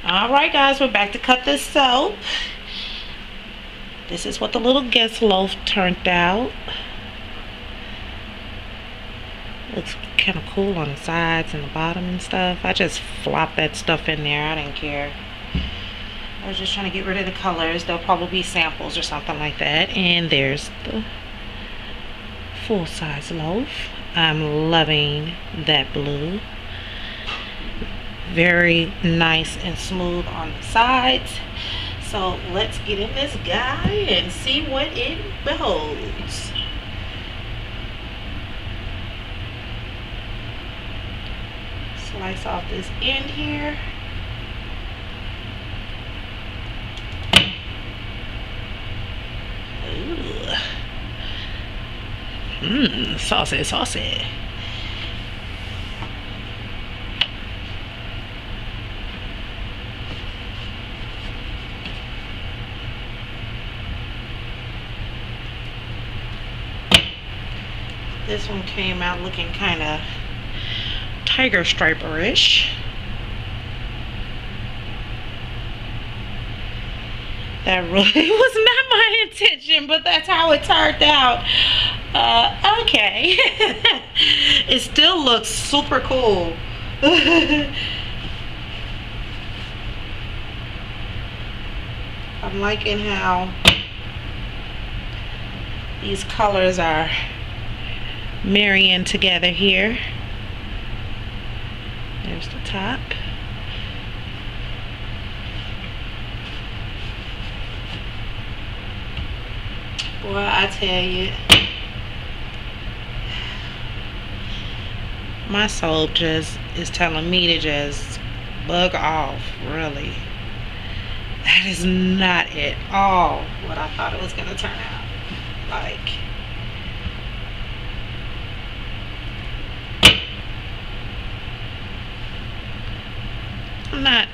Alright guys, we're back to cut this soap. This is what the little guest loaf turned out. Looks kind of cool on the sides and the bottom and stuff. I just flopped that stuff in there. I didn't care. I was just trying to get rid of the colors. There'll probably be samples or something like that. And there's the full-size loaf. I'm loving that blue. Very nice and smooth on the sides. So let's get in this guy and see what it beholds. Slice off this end here. Ooh. Saucy, saucy. This one came out looking kind of tiger striper-ish. That really was not my intention, but that's how it turned out. Okay. It still looks super cool. I'm liking how these colors are marrying together here. There's the top. Boy, I tell you, my soul just is telling me to just bug off, really. That is not at all what I thought it was going to turn out like. I'm not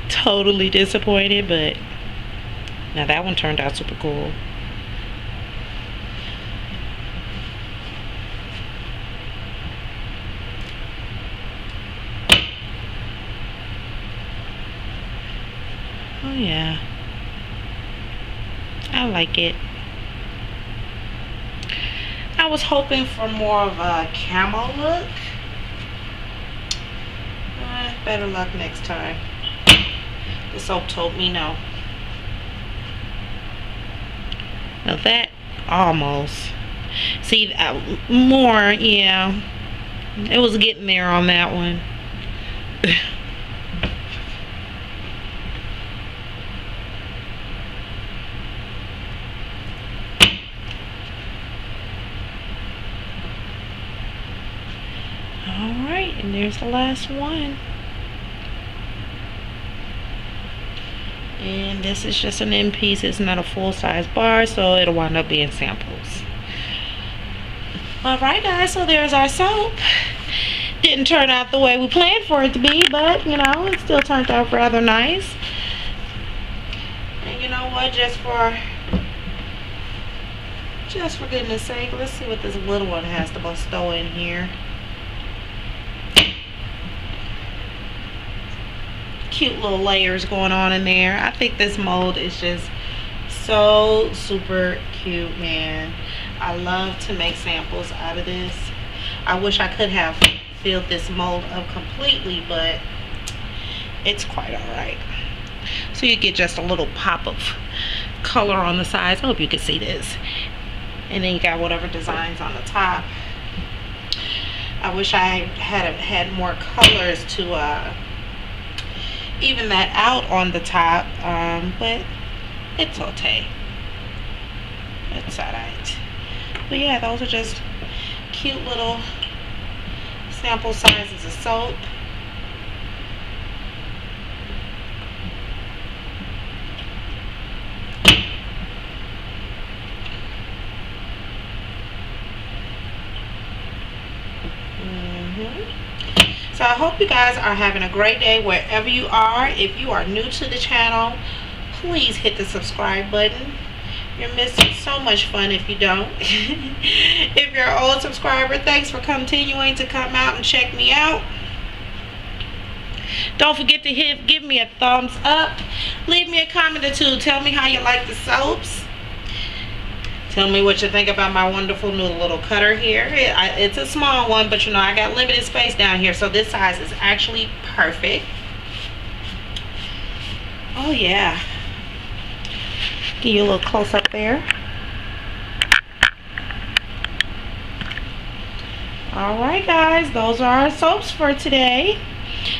totally disappointed, but now that one turned out super cool. Oh yeah, I like it. I was hoping for more of a camo look. Better luck next time. The soap told me no. Now that almost. See, more, yeah. It was getting there on that one. Alright, and there's the last one. And this is just an end piece. It's not a full-size bar, so it'll wind up being samples. Alright guys, so there's our soap. Didn't turn out the way we planned for it to be, but you know, it still turned out rather nice. And you know what, just for goodness sake, let's see what this little one has to bestow in here. Cute little layers going on in there. I think this mold is just so super cute, man. I love to make samples out of this. I wish I could have filled this mold up completely, but it's quite all right. So you get just a little pop of color on the sides. I hope you can see this. And then you got whatever designs on the top. I wish I had more colors to even that out on the top, but it's okay. It's alright. But yeah, those are just cute little sample sizes of soap. So I hope you guys are having a great day wherever you are. If you are new to the channel, please hit the subscribe button. You're missing so much fun if you don't. If you're an old subscriber, thanks for continuing to come out and check me out. Don't forget to give me a thumbs up. Leave me a comment or two. Tell me how you like the soaps. Tell me what you think about my wonderful new little cutter here. It's a small one, but you know, I got limited space down here, so this size is actually perfect. Oh yeah. Give you a little close up there. Alright guys, those are our soaps for today.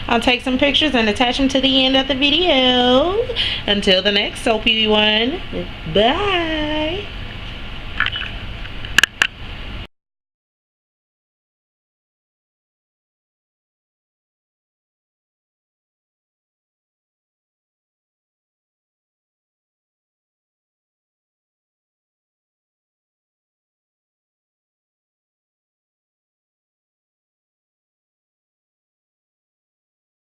I'll take some pictures and attach them to the end of the video. Until the next soapy one, bye.